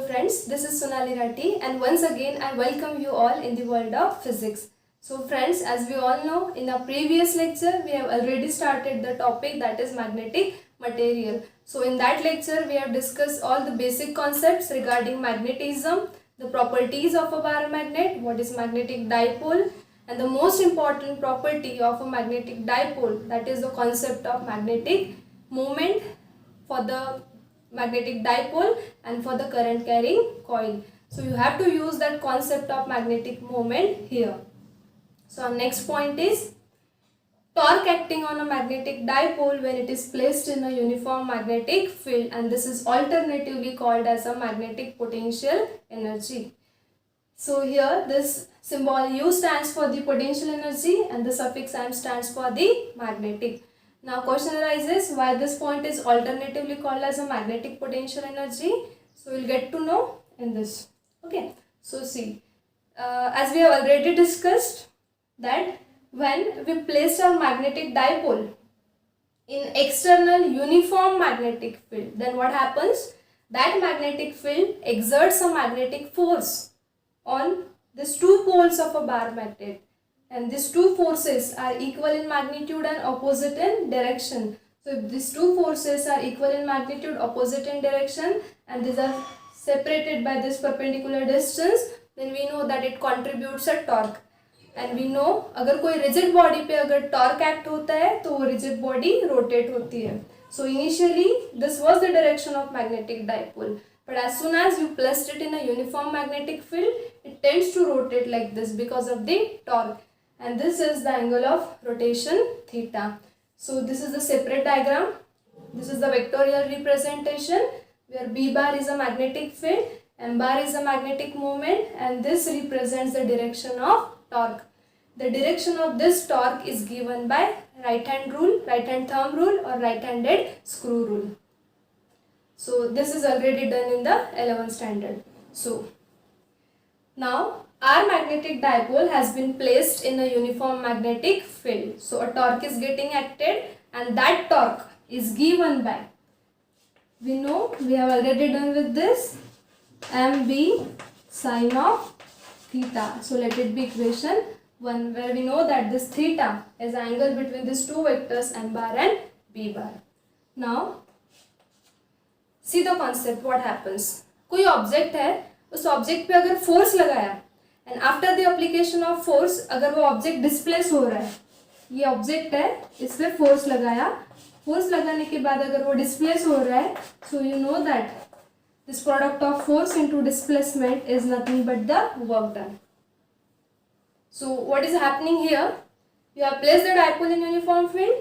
friends, this is Sonali Rathi and once again I welcome you all in the world of physics. So friends, as we all know, in our previous lecture we have already started the topic that is magnetic material. So in that lecture we have discussed all the basic concepts regarding magnetism, the properties of a paramagnet, what is magnetic dipole, and the most important property of a magnetic dipole, that is the concept of magnetic moment for the magnetic dipole and for the current carrying coil. So you have to use that concept of magnetic moment here. So our next point is torque acting on a magnetic dipole when it is placed in a uniform magnetic field, and this is alternatively called as a magnetic potential energy. So here this symbol U stands for the potential energy and the suffix M stands for the magnetic. Now question arises why this point is alternatively called as a magnetic potential energy. So we'll get to know in this. Okay. So see, as we have already discussed that when we place our magnetic dipole in external uniform magnetic field, then what happens? That magnetic field exerts a magnetic force on these two poles of a bar magnet, and these two forces are equal in magnitude and opposite in direction. So if these two forces are equal in magnitude, opposite in direction, and these are separated by this perpendicular distance, then we know that it contributes a torque. And we know अगर कोई rigid body पे अगर torque act होता है तो वो rigid body rotate होती है. So initially this was the direction of magnetic dipole, but as soon as you placed it in a uniform magnetic field, it tends to rotate like this because of the torque. And this is the angle of rotation theta. So this is the separate diagram. This is the vectorial representation where B bar is a magnetic field, M bar is a magnetic moment, and this represents the direction of torque. The direction of this torque is given by right hand rule, right hand thumb rule, or right handed screw rule. So this is already done in the 11th standard. So now our magnetic dipole has been placed in a uniform magnetic field. So a torque is getting acted, and that torque is given by, we know we have already done with this, mb sine of theta. So let it be equation 1, where we know that this theta is the angle between these two vectors m bar and b bar. Now see the concept. What happens? कोई object है, उस object पे अगर force लगाया and after the application of force अगर वो object displace हो रहा है, ये ऑब्जेक्ट है, इस पे फोर्स लगाया, फोर्स लगाने के बाद अगर वो डिस्प्लेस हो रहा है, so you know that this product of force into displacement is nothing but the work done. So what is happening here? You have placed the dipole in uniform field,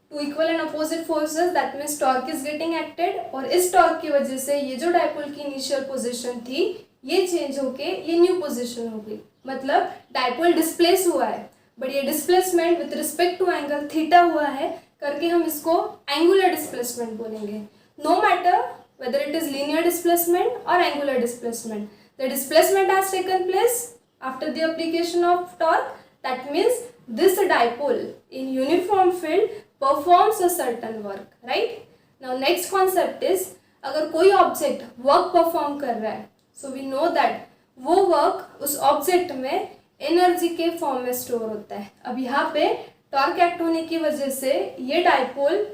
two equal and opposite forces, that means torque is getting acted, और इस torque की वजह से ये जो dipole की initial position थी ये change होके ये new position हो गई. मतलब dipole displace हुआ है, but ये displacement with respect to angle theta हुआ है करके हम इसको angular displacement बोलेंगे. No matter whether it is linear displacement or angular displacement, the displacement has taken place after the application of torque. That means this dipole in uniform field performs a certain work, right? Now next concept is अगर कोई object work perform कर रहा है, so we know that वो work उस object में energy के form में store होता है. अब यहाँ पे torque act होने की वजह से ये dipole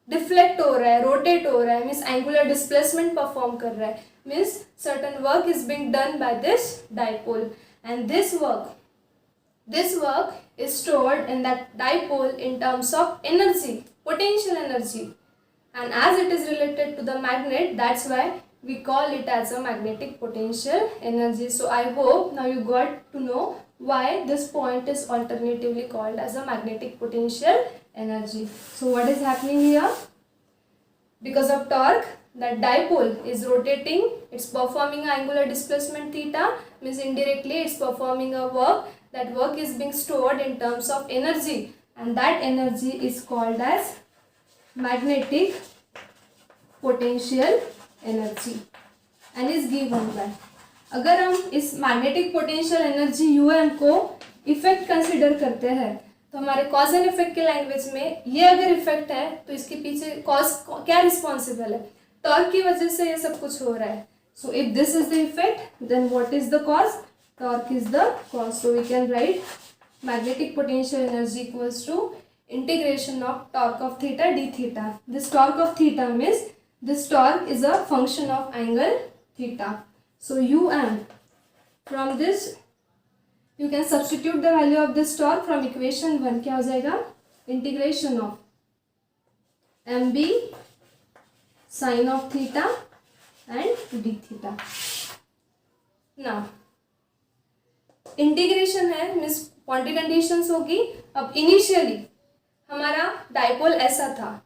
deflect हो रहा है, rotate हो रहा है, means angular displacement perform कर रहा है, means certain work is being done by this dipole. And this work is stored in that dipole in terms of energy, potential energy, and as it is related to the magnet, that's why we call it as a magnetic potential energy. So I hope now you got to know why this point is alternatively called as a magnetic potential energy. So what is happening here? Because of torque, that dipole is rotating, it's performing angular displacement theta, means indirectly it's performing a work. That work is being stored in terms of energy, and that energy is called as magnetic potential energy and is given by, अगर हम इस magnetic potential energy um को effect consider करते हैं तो हमारे cause and effect के language में ये अगर इफेक्ट है तो इसके पीछे कॉज क्या रिस्पॉन्सिबल है, टॉर्क की वजह से ये सब कुछ हो रहा है. So if this is the effect, then what is the cause? Torque is the cause. So we can write magnetic potential energy equals to integration of torque of theta d theta. This torque of theta means this torque is a function of angle theta. So um, from this you can substitute the value of this torque from equation 1. क्या हो जाएगा? Integration of mb sin of theta and d theta. Now integration है means quantity conditions होगी. अब initially हमारा dipole ऐसा था,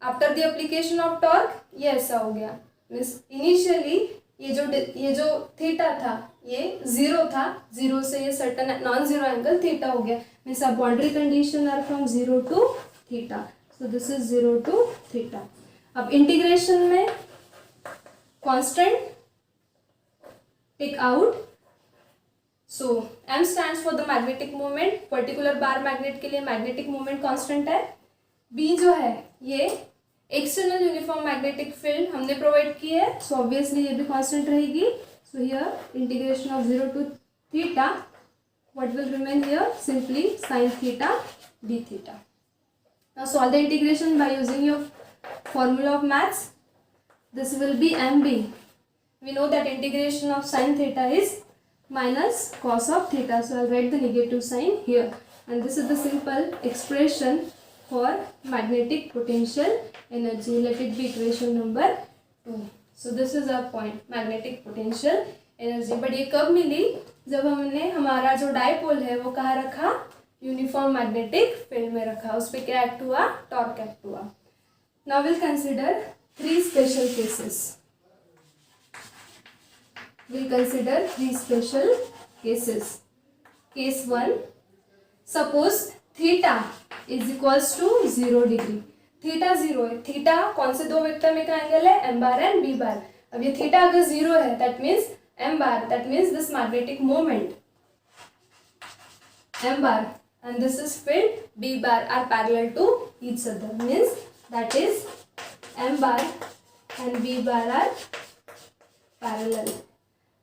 after the application of torque ये ऐसा हो गया. मीन्स इनिशियली ये जो थीटा था ये जीरो था, जीरो से ये certain non zero angle theta हो गया. मीन्स अब boundary condition are from zero to theta. So this is zero to theta. अब इंटीग्रेशन में constant take out. So m stands for the magnetic moment. Particular bar magnet के लिए magnetic moment constant है. b जो है ये external uniform magnetic field हमने provide की है, सो ऑब्वियसली ये भी कांस्टेंट रहेगी. So here integration of zero to theta, what will remain here? Simply sine theta d theta. Now solve the integration by using your formula of maths. This will be mb. We know that integration of sin theta is minus cos of theta, so I'll write the negative sign here, and this is the simple expression for magnetic potential energy. Let it be equation number 2. So this is our point, magnetic potential energy. but ये कब मिली? जब हमने हमारा जो dipole है वो कहाँ रखा? यूनिफॉर्म मैग्नेटिक फील्ड में रखा. उस पर क्या एक्ट हुआ? टॉर्क एक्ट हुआ. Now we'll consider 3 special cases. We'll consider 3 special cases. Case 1. Suppose theta is equals to 0 degree. Theta 0 है. थीटा कौन से दो वेक्टर में का एंगल है? m बार एंड b बार. अब ये थीटा अगर 0 है that means m bar, that means this magnetic moment m bar and this is field b bar are parallel to each other, means that is m bar and b bar are parallel.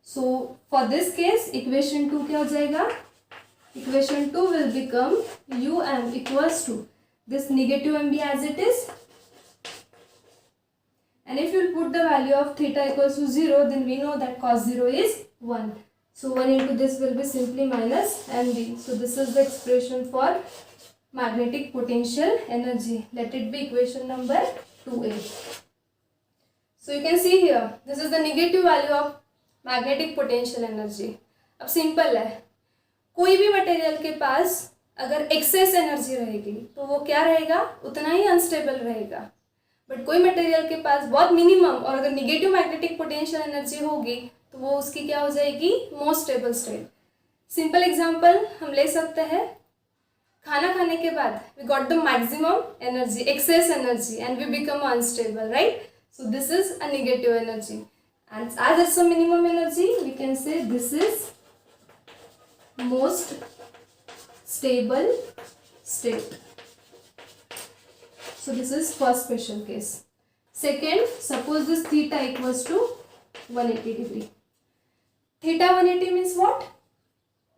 So for this case equation 2 क्या हो जाएगा? Equation 2 will become um equals to this negative mb as it is, and if you put the value of theta equals to 0, then we know that cos 0 is 1. So 1 into this will be simply minus mb. So this is the expression for magnetic potential energy. Let it be equation number 2a. So you can see here, this is the negative value of magnetic potential energy. अब simple है, कोई भी material के पास अगर access energy रहेगी तो वो क्या रहेगा? उतना ही अनस्टेबल रहेगा. बट कोई मटेरियल के पास बहुत मिनिमम और अगर निगेटिव मैग्नेटिक पोटेंशियल एनर्जी होगी तो वो उसकी क्या हो जाएगी? Most stable state. Simple example हम ले सकते हैं, खाना खाने के बाद we got the maximum energy, excess energy, and we become unstable, right? So this is a negative energy, and as it's a minimum energy we can say this is most stable state. So this is first special case. Second, suppose this theta equals to 180 degree. Theta 180 means what?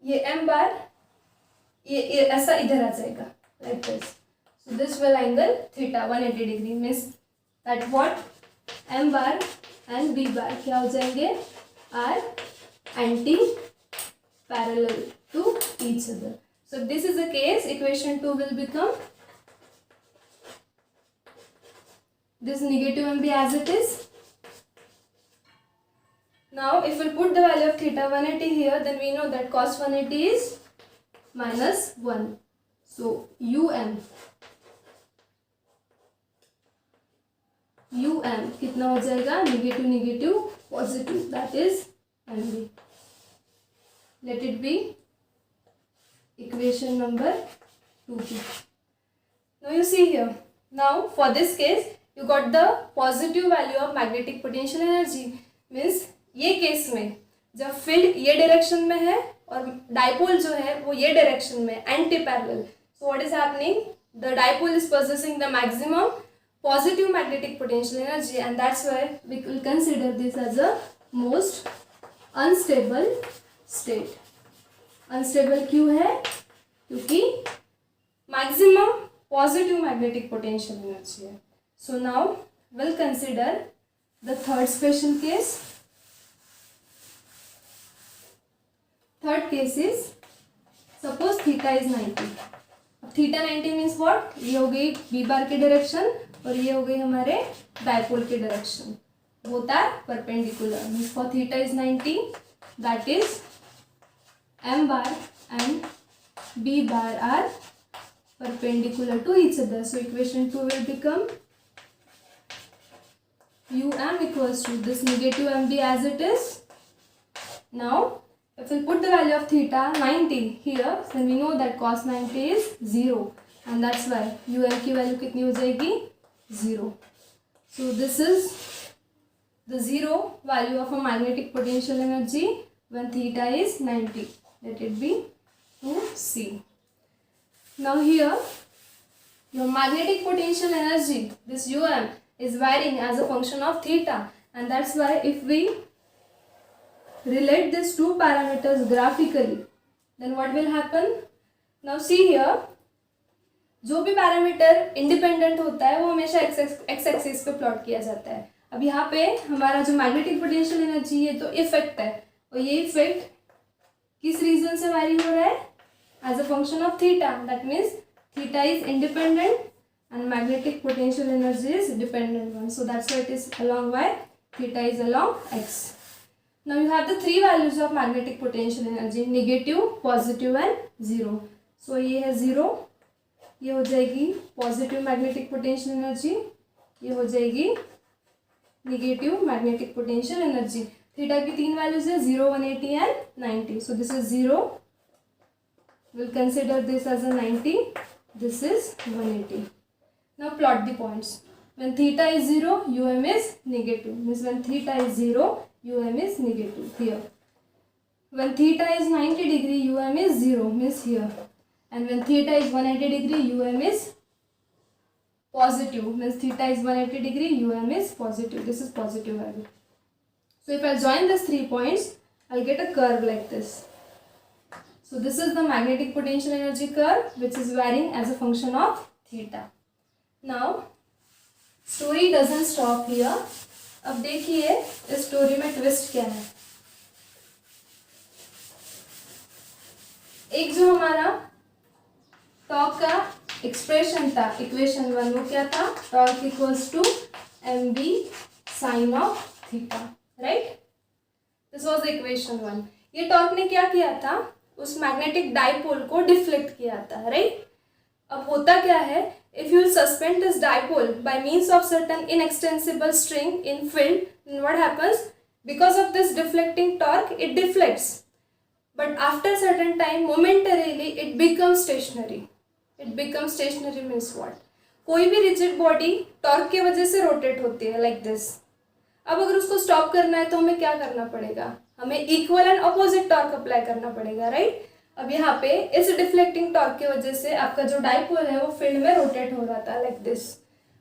ये m bar ये ऐसा इधर आ जाएगा like this. So this will angle theta 180 degree means that what? m bar and b bar क्या हो जाएंगे? are anti parallel to each other. So if this is the case, equation 2 will become this negative mb as it is. Now if we put the value of theta 180 here, then we know that cos 180 is minus 1. So um कितना हो जाएगा? Negative negative positive, that is mb. Let it be equation number 2. Now you see here, now for this case you got the positive value of magnetic potential energy, means ये case में जब field ये direction में है और dipole जो है वो ये डायरेक्शन में anti parallel, so what is happening? The dipole is possessing the maximum positive magnetic potential energy, and that's why we will consider this as a most unstable state. Unstable क्यों है? क्योंकि maximum positive magnetic potential energy है। So now will consider the third special case. Third case is suppose theta is 90। अब theta 90 means what? ये हो गई B bar की direction और ये हो गई हमारे डायपोल की direction. Both are perpendicular means for theta is 90 that is m bar and b bar are perpendicular to each other. So equation 2 will become um equals to this negative mb as it is. Now if we put the value of theta 90 here, then we know that cos 90 is 0 and that's why um की value कितनी हो जाएगी? 0. So this is the 0 value of a magnetic potential energy when theta is 90. Let it be 2c. Now here your magnetic potential energy, this um, is varying as a function of theta, and that's why if we relate these two parameters graphically, then what will happen? Now see here, जो भी parameter independent होता है वो हमेशा x axis पे plot किया जाता है। अब यहाँ पे हमारा जो मैग्नेटिक पोटेंशियल एनर्जी है तो इफेक्ट है, और ये इफेक्ट किस रीजन से वैरी हो रहा है? As a function of theta. That means theta is independent and magnetic potential energy is dependent one. So that's why it is along y theta is along x. Now you have the three values of magnetic potential energy, negative, positive and zero. So ये है zero, ये हो जाएगी positive magnetic potential energy, ये हो जाएगी negative magnetic potential energy. Theta की तीन वैल्यूज है 0, 180 and 90. So this is 0, will consider this as a 90, this is 180. Now plot the points. When theta is 0 um is negative, means when theta is 0 um is negative here. When theta is 90 degree um is 0, means here. And when theta is 180 degree um is positive, means theta is 180 degree um is positive. This is positive value. So if I join these 3 points, I'll get a curve like this. So this is the magnetic potential energy curve which is varying as a function of theta. Now story doesn't stop here. अब देखिए इस story में twist क्या है. एक जो हमारा torque का एक्सप्रेशन था, इक्वेशन 1, वो क्या था? Torque equals to mb sine of theta, right? This was the equation 1. ये टॉर्क ने क्या किया था? उस मैग्नेटिक डाइपोल को डिफ्लेक्ट किया था, राइट? अब होता क्या है, if you suspend this dipole by means of certain inextensible string in field, then what happens? Because of this deflecting torque, it deflects. But after certain time, momentarily, it becomes stationary. It becomes stationary means what? कोई भी rigid body torque के वजह से rotate होती है like this. अब अगर उसको stop करना है तो हमें क्या करना पड़ेगा? हमें equal and opposite torque apply करना पड़ेगा, right? अब यहाँ पे इस डिफ्लेक्टिंग टॉर्क की वजह से आपका जो डाइपोल है वो फील्ड में रोटेट हो रहा था like this,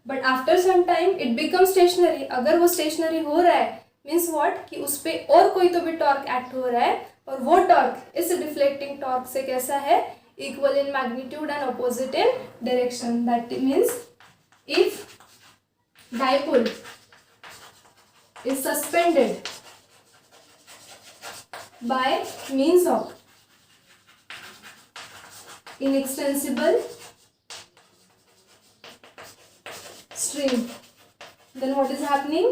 but after some time it become stationary. अगर वो स्टेशनरी हो रहा है मीन्स व्हाट कि उस पर और कोई तो भी टॉर्क एक्ट हो रहा है, और वो टॉर्क इस डिफ्लेक्टिंग टॉर्क से कैसा है? Equal in magnitude and opposite in direction. That means if dipole is suspended bye means of inextensible string, then what is happening?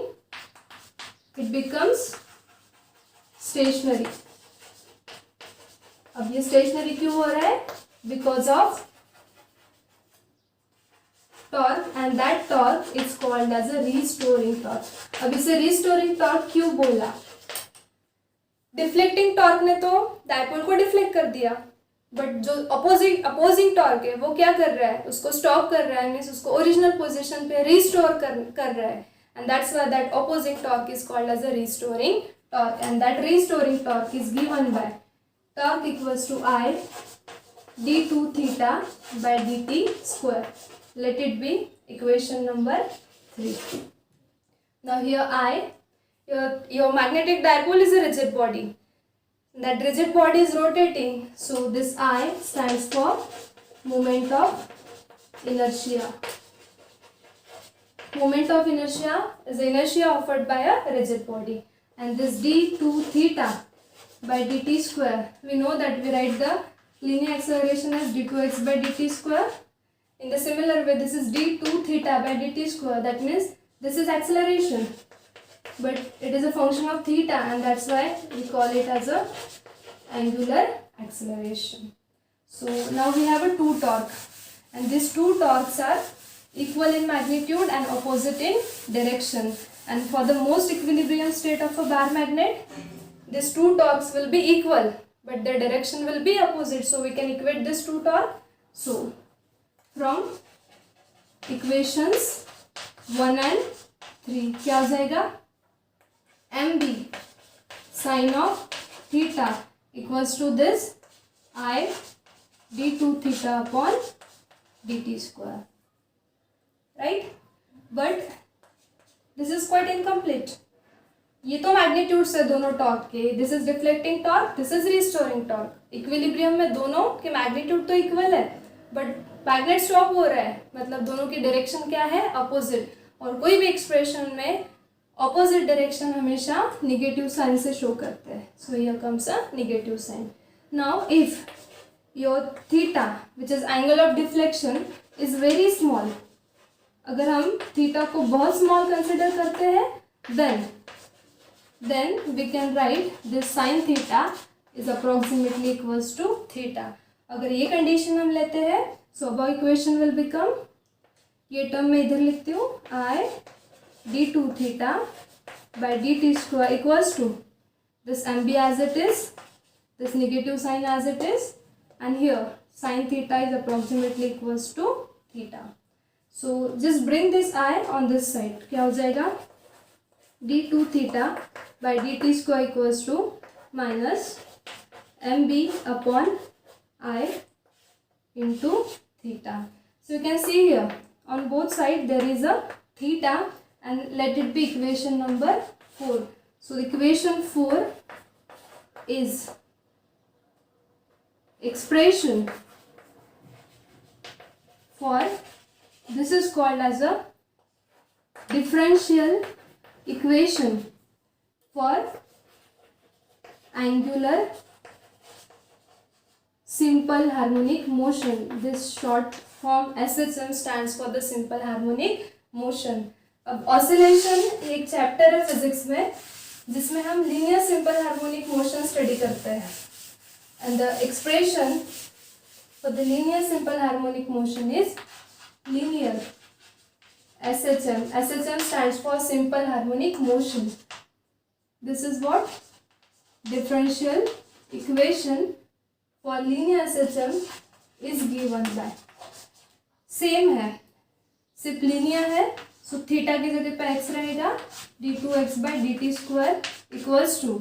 It becomes stationary. अब ये stationary क्यों हो रहा है? Because of torque, and that torque is called as a restoring torque. अब इसे restoring torque क्यों बोला? डिफ्लेक्टिंग टॉर्क ने तो डाइपोल को डिफ्लेक्ट कर दिया, बट जो अपोजिंग टॉर्क है वो क्या कर रहा है? उसको स्टॉप कर रहा है, मीन्स उसको ओरिजिनल पोजीशन पे रिस्टोर कर रहा है, and that's why that opposing torque is called as a restoring torque, and that restoring torque is given by torque equals to I d2 theta by dt square. Let it be equation number 3. Now here I your magnetic dipole is a rigid body. That rigid body is rotating. So this I stands for moment of inertia. Moment of inertia is the inertia offered by a rigid body. And this d2 theta by dt square, we know that we write the linear acceleration as d2x by dt square. In the similar way, this is d2 theta by dt square. That means this is acceleration, but it is a function of theta, and that's why we call it as a angular acceleration. So now we have a two torque, and these two torques are equal in magnitude and opposite in direction. And for the most equilibrium state of a bar magnet, these two torques will be equal, but their direction will be opposite. So we can equate this two torque. So from equations 1 and 3 क्या हो जाएगा, mb sin of theta equals to this I d2 theta upon dt square, right? But this is quite incomplete. ये तो magnitude से दोनों torque के, this is deflecting torque, this is restoring torque. Equilibrium में दोनों के मैग्नीट्यूड तो equal है, बट मैग्नेट स्टॉप हो रहा है, मतलब दोनों की डायरेक्शन क्या है, अपोजिट. और कोई भी एक्सप्रेशन में ऑपोजिट डायरेक्शन हमेशा निगेटिव साइन से शो करते हैं. So here comes a negative sign. Now if your theta which is angle of deflection is very small, अगर हम थीटा को बहुत स्मॉल कंसिडर करते हैं, then we can write this sin theta is approximately equals to theta. अगर ये condition हम लेते हैं, so अब इक्वेशन will become, ये टर्म मैं इधर लिखती हूँ, I d2 theta by dt square equals to this mb as it is, this negative sign as it is, and here sin theta is approximately equals to theta. So just bring this I on this side. क्या हो जाएगा, d2 theta by dt square equals to minus mb upon I into theta. So you can see here on both sides there is a theta, and let it be equation number 4. So equation 4 is expression for, this is called as a differential equation for angular simple harmonic motion. This short form SHM stands for the simple harmonic motion. अब oscillation एक chapter है physics में जिसमें हम linear simple harmonic motion study करते हैं, and the expression for the linear simple harmonic motion is linear SHM. SHM stands for simple harmonic motion. This is what differential equation for linear SHM is given by. Same है, सिर्फ linear है. So theta की जगह पे x रहेगा, d2x by dt square equals to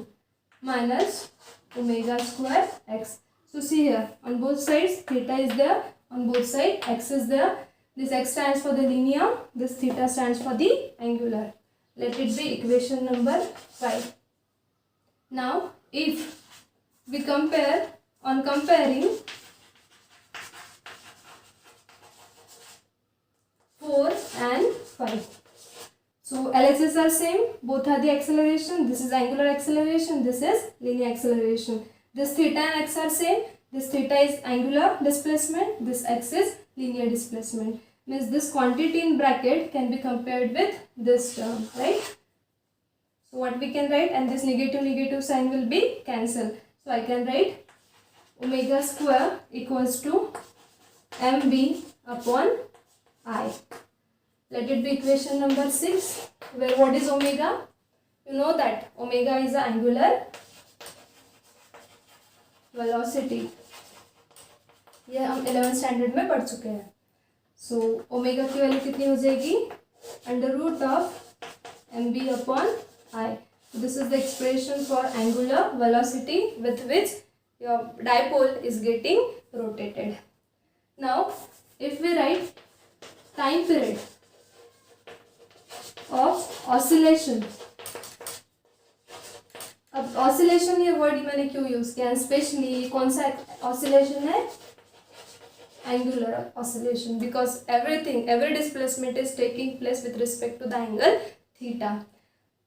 minus omega square x. So see here on both sides theta is there, on both sides x is there. This x stands for the linear, this theta stands for the angular. Let it be equation number 5. Now if we compare, on comparing 4 and 5, so LHS are same, both are the acceleration. This is angular acceleration, this is linear acceleration. This theta and x are same, this theta is angular displacement, this x is linear displacement. Means this quantity in bracket can be compared with this term, right? So what we can write, and this negative sign will be cancelled. So I can write omega square equals to mb upon I. Let it be equation number 6, where what is omega? You know that omega is the angular velocity. ये हम 11th standard में पढ़ चुके हैं. So omega की value कितनी हो जाएगी, under root of mb upon I. This is the expression for angular velocity with which your dipole is getting rotated. Now if we write time period of oscillation अब oscillation ये word मैंने क्यों use किया, specially कौन सा oscillation है, angular oscillation, because every displacement is taking place with respect to the angle theta.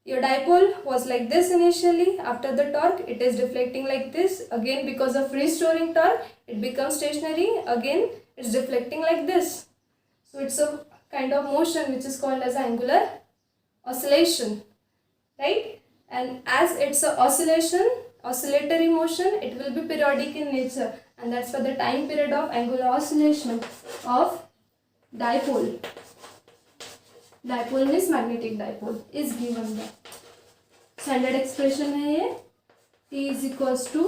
Your dipole was like this initially. After the torque it is deflecting like this. Again, because of restoring torque it becomes stationary. Again it's deflecting like this. So it's a kind of motion which is called as angular oscillation, right? And as it's a oscillatory motion, it will be periodic in nature, and that's for the time period of angular oscillation of dipole. Dipole means magnetic dipole is given by standard expression है ये, T is equals to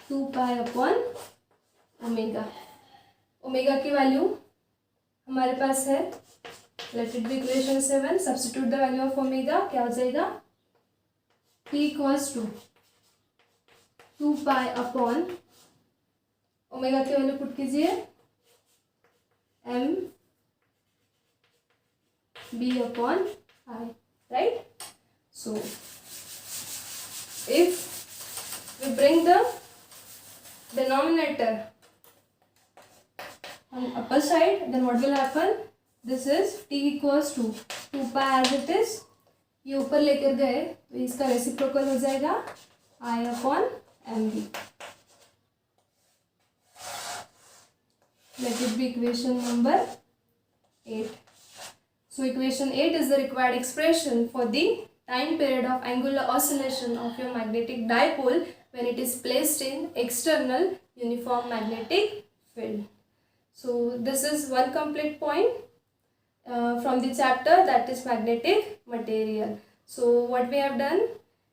2 pi upon omega. Omega की value हमारे पास है, let it be equation 7. Substitute the value of omega, क्या हो जाएगा, T equals to 2 pi upon omega की value put कीजिए m b upon I, right? So if we bring the denominator on upper side, then what will happen, this is T equals to 2 pi as it is. ये ऊपर लेकर गए तो इसका reciprocal हो जाएगा I upon mb. Let it be equation number 8. So equation 8 is the required expression for the time period of angular oscillation of your magnetic dipole when it is placed in external uniform magnetic field. So this is one complete point from the chapter, that is magnetic material. So what we have done,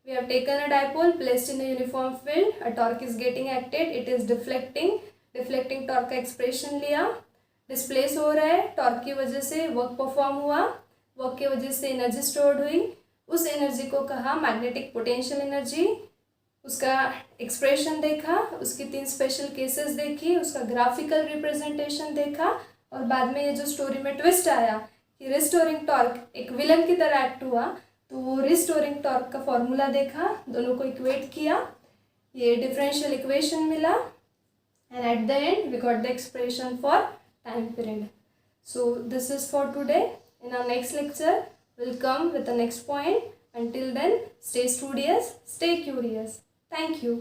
we have taken a dipole, placed in a uniform field, a torque is getting acted, it is deflecting torque का expression लिया, displace हो रहा है, torque की वजह से work perform हुआ, work की वजह से एनर्जी स्टोर्ड हुई, उस एनर्जी को कहा मैग्नेटिक पोटेंशियल एनर्जी, उसका एक्सप्रेशन देखा, उसकी 3 स्पेशल केसेस देखी, उसका ग्राफिकल रिप्रेजेंटेशन देखा, और बाद में ये जो स्टोरी में ट्विस्ट आया कि रिस्टोरिंग टॉर्क एक विलन की तरह एक्ट हुआ, तो वो रिस्टोरिंग टॉर्क का फॉर्मूला देखा, दोनों को इक्वेट किया, ये डिफरेंशियल इक्वेशन मिला, and at the end we got the expression for time period. So this is for today. In our next lecture we'll come with the next point. Until then, stay studious, stay curious. Thank you.